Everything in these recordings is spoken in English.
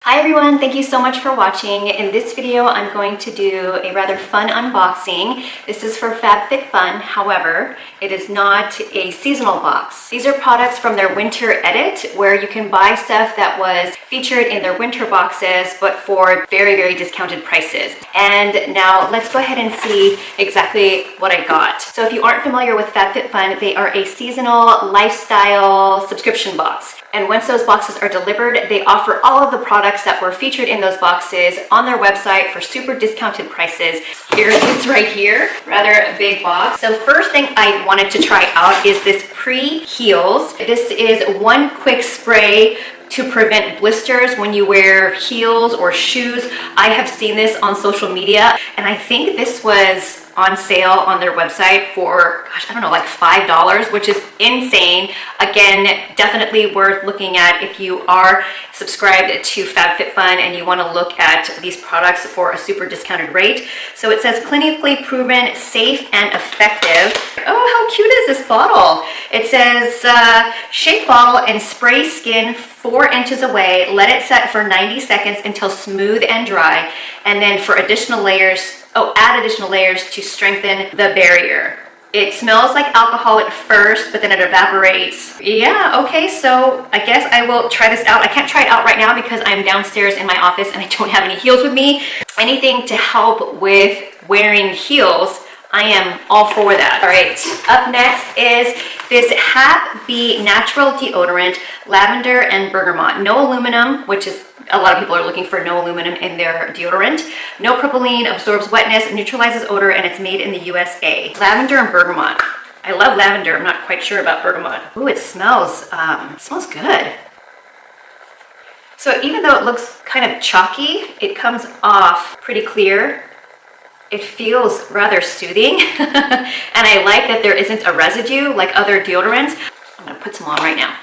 Hi everyone, thank you so much for watching. In this video, I'm going to do a rather fun unboxing. This is for FabFitFun, however, it is not a seasonal box. These are products from their winter edit where you can buy stuff that was featured in their winter boxes, but for very, very discounted prices. And now let's go ahead and see exactly what I got. So if you aren't familiar with FabFitFun, they are a seasonal lifestyle subscription box. And once those boxes are delivered, they offer all of the products that were featured in those boxes on their website for super discounted prices. Here it is right here, rather a big box. So first thing I wanted to try out is this pre-heels. This is one quick spray to prevent blisters when you wear heels or shoes. I have seen this on social media, and I think this was on sale on their website for, gosh, I don't know, like $5, which is insane. Again, definitely worth looking at if you are subscribed to FabFitFun and you want to look at these products for a super discounted rate. So it says clinically proven, safe, and effective. Oh, how cute is this bottle? It says shake bottle and spray skin 4 inches away. Let it set for 90 seconds until smooth and dry. And then for additional layers, add additional layers to strengthen the barrier. It smells like alcohol at first, but then it evaporates. Yeah, okay, so I guess I will try this out. I can't try it out right now because I'm downstairs in my office and I don't have any heels with me. Anything to help with wearing heels, I am all for that. All right, up next is this Happy Natural Deodorant, Lavender and Bergamot. No aluminum, which is, a lot of people are looking for no aluminum in their deodorant. No propylene, absorbs wetness, neutralizes odor, and it's made in the USA. Lavender and bergamot. I love lavender. I'm not quite sure about bergamot. Ooh, it smells good. So even though it looks kind of chalky, it comes off pretty clear. It feels rather soothing. And I like that there isn't a residue like other deodorants. I'm gonna put some on right now.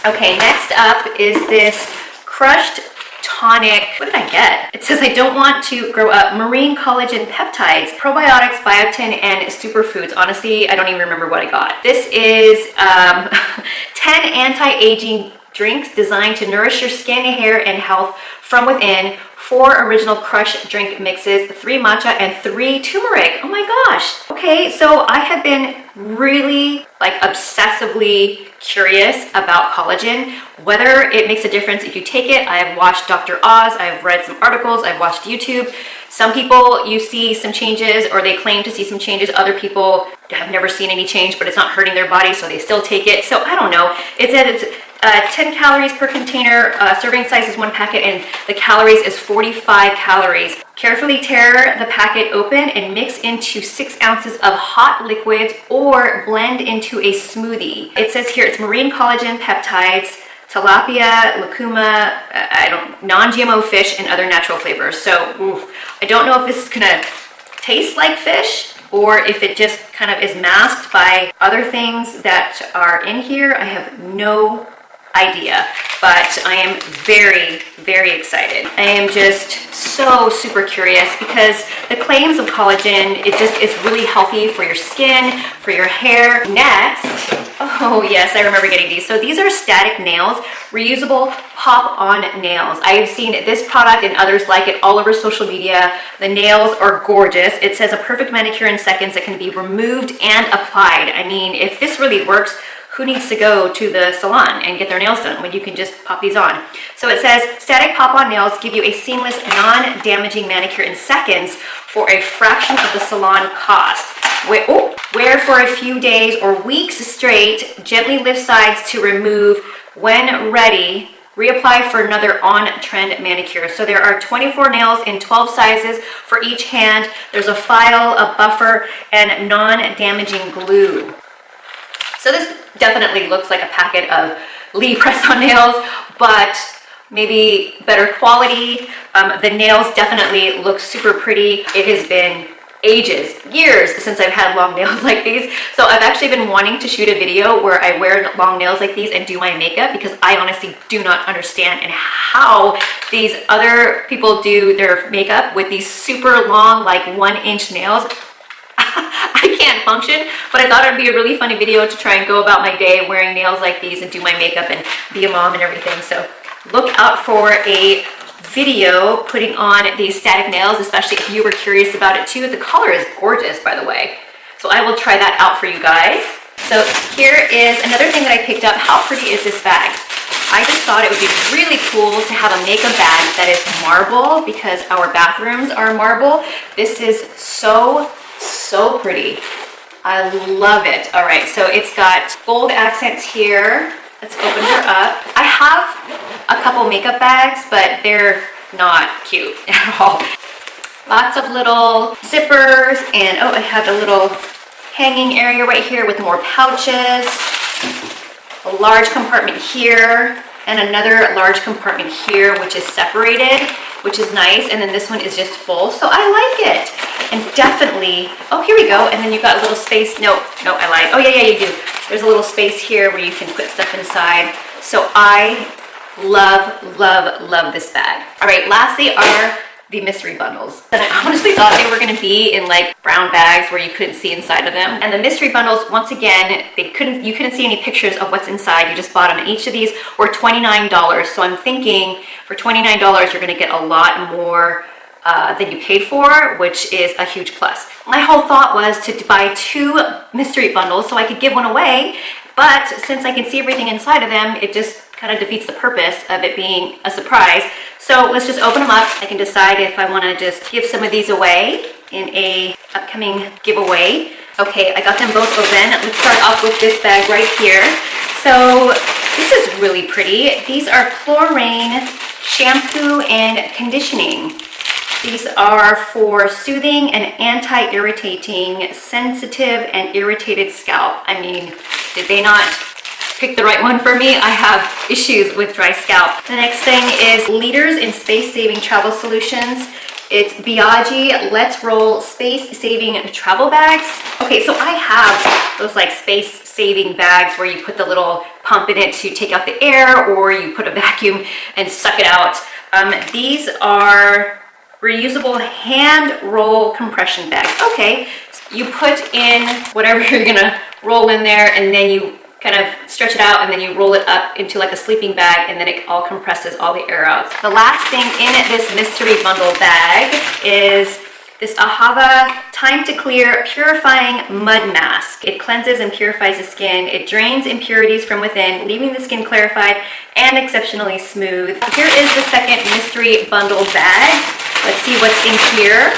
Okay, next up is this crushed tonic. What did I get? It says I don't want to grow up. Marine collagen peptides, probiotics, biotin, and superfoods. Honestly, I don't even remember what I got. This is 10 anti-aging drinks designed to nourish your skin, hair, and health from within. 4 original crush drink mixes, 3 matcha, and 3 turmeric. Oh my gosh. Okay, so I have been really obsessively curious about collagen, whether it makes a difference if you take it. I have watched Dr. Oz, I've read some articles, I've watched YouTube. Some people, you see some changes, or they claim to see some changes. Other people have never seen any change, but it's not hurting their body, so they still take it. So I don't know. It says it's 10 calories per container, serving size is 1 packet, and the calories is 45 calories. Carefully tear the packet open and mix into 6 ounces of hot liquids or blend into a smoothie. It says here it's marine collagen peptides, tilapia, lucuma, non-GMO fish, and other natural flavors. So I don't know if this is gonna taste like fish or if it just kind of is masked by other things that are in here. I have no idea, but I am very, very excited. I am just so super curious because the claims of collagen, it just is really healthy for your skin, for your hair. Next, oh yes, I remember getting these. So these are static nails, reusable pop-on nails. I have seen this product and others like it all over social media. The nails are gorgeous. It says a perfect manicure in seconds that can be removed and applied. I mean, if this really works, who needs to go to the salon and get their nails done when you can just pop these on? So it says static pop-on nails give you a seamless, non-damaging manicure in seconds for a fraction of the salon cost. Wear for a few days or weeks straight, gently lift sides to remove. When ready, reapply for another on-trend manicure. So there are 24 nails in 12 sizes for each hand. There's a file, a buffer, and non-damaging glue. So this definitely looks like a packet of Lee press-on nails, but maybe better quality. The nails definitely look super pretty. It has been ages, years since I've had long nails like these. So I've actually been wanting to shoot a video where I wear long nails like these and do my makeup, because I honestly do not understand and how these other people do their makeup with these super long, like 1-inch nails. I can't function, but I thought it'd be a really funny video to try and go about my day wearing nails like these and do my makeup and be a mom and everything. So look out for a video putting on these static nails, especially if you were curious about it too. The color is gorgeous, by the way. So I will try that out for you guys. So here is another thing that I picked up. How pretty is this bag? I just thought it would be really cool to have a makeup bag that is marble because our bathrooms are marble. This is so pretty. I love it. All right, so it's got gold accents here. Let's open her up. I have a couple makeup bags, but they're not cute at all. Lots of little zippers, and oh, I have a little hanging area right here with more pouches. A large compartment here, and another large compartment here, which is separated, which is nice. And then this one is just full, so I like it. And definitely, oh, here we go. And then you've got a little space. No, I lied. Oh, yeah, you do. There's a little space here where you can put stuff inside. So I love this bag. All right, lastly are the mystery bundles. And I honestly thought they were gonna be in like brown bags where you couldn't see inside of them. And the mystery bundles, once again, you couldn't see any pictures of what's inside. You just bought them. And each of these were $29. So I'm thinking for $29, you're gonna get a lot more than you paid for, which is a huge plus. My whole thought was to buy 2 mystery bundles so I could give one away, but since I can see everything inside of them, it just kind of defeats the purpose of it being a surprise. So let's just open them up. I can decide if I want to just give some of these away in a upcoming giveaway. Okay, I got them both open. Let's start off with this bag right here. So this is really pretty. These are chlorine shampoo and conditioning. These are for soothing and anti-irritating sensitive and irritated scalp. I mean, did they not pick the right one for me? I have issues with dry scalp. The next thing is leaders in space-saving travel solutions. It's Biaggi Let's Roll space-saving travel bags. Okay, so I have those like space-saving bags where you put the little pump in it to take out the air, or you put a vacuum and suck it out. These are reusable hand roll compression bags. Okay, so you put in whatever you're gonna roll in there, and then you kind of stretch it out, and then you roll it up into like a sleeping bag, and then it all compresses all the air out. The last thing in this mystery bundle bag is this Ahava Time to Clear Purifying Mud Mask. It cleanses and purifies the skin. It drains impurities from within, leaving the skin clarified and exceptionally smooth. Here is the second mystery bundle bag. Let's see what's in here.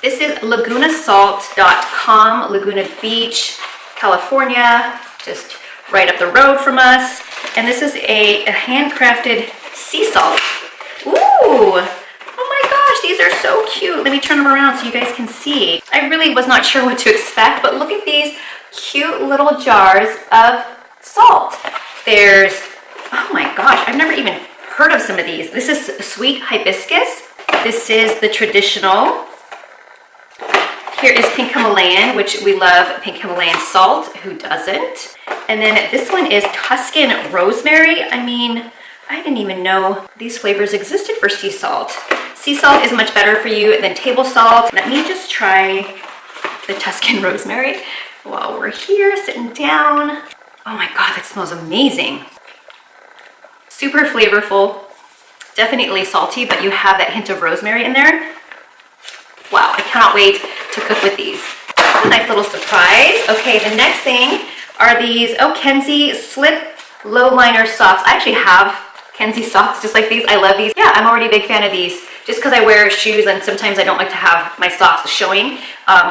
This is LagunaSalt.com, Laguna Beach, California, just right up the road from us. And this is a handcrafted sea salt. Ooh, oh my gosh, these are so cute. Let me turn them around so you guys can see. I really was not sure what to expect, but look at these cute little jars of salt. There's, oh my gosh, I've never even heard of some of these. This is sweet hibiscus. This is the traditional. Here is pink Himalayan, which we love pink Himalayan salt. Who doesn't? And then this one is Tuscan rosemary. I mean, I didn't even know these flavors existed for sea salt. Sea salt is much better for you than table salt. Let me just try the Tuscan rosemary while we're here sitting down. Oh my God, that smells amazing. Super flavorful. Definitely salty, but you have that hint of rosemary in there. Wow, I cannot wait to cook with these. That's a nice little surprise. Okay, the next thing are these, Kenzie Slip Low Liner Socks. I actually have Kenzie socks just like these. I love these. Yeah, I'm already a big fan of these. Just because I wear shoes and sometimes I don't like to have my socks showing,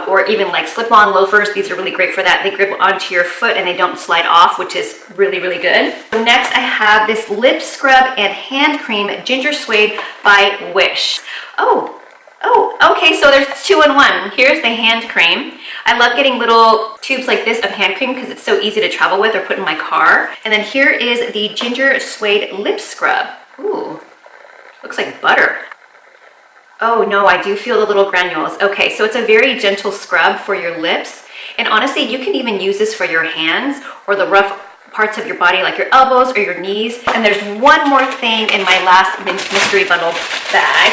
or even like slip-on loafers. These are really great for that. They grip onto your foot and they don't slide off, which is really, really good. So next I have this lip scrub and hand cream, Ginger Suede by Wish. Oh, okay, so there's 2 in 1. Here's the hand cream. I love getting little tubes like this of hand cream because it's so easy to travel with or put in my car. And then here is the Ginger Suede lip scrub. Ooh, looks like butter. Oh no, I do feel the little granules. Okay, so it's a very gentle scrub for your lips. And honestly, you can even use this for your hands or the rough parts of your body like your elbows or your knees. And there's one more thing in my last mystery bundle bag.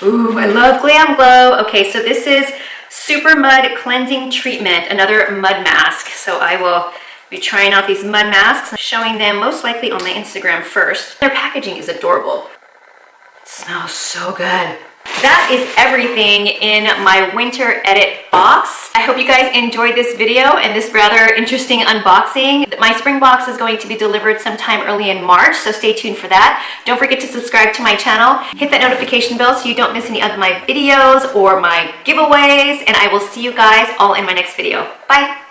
Ooh, I love Glam Glow. Okay, so this is Super Mud Cleansing Treatment, another mud mask. So I will be trying out these mud masks, showing them most likely on my Instagram first. Their packaging is adorable. It smells so good. That is everything in my winter edit box. I hope you guys enjoyed this video and this rather interesting unboxing. My spring box is going to be delivered sometime early in March, so stay tuned for that. Don't forget to subscribe to my channel. Hit that notification bell so you don't miss any of my videos or my giveaways, and I will see you guys all in my next video. Bye!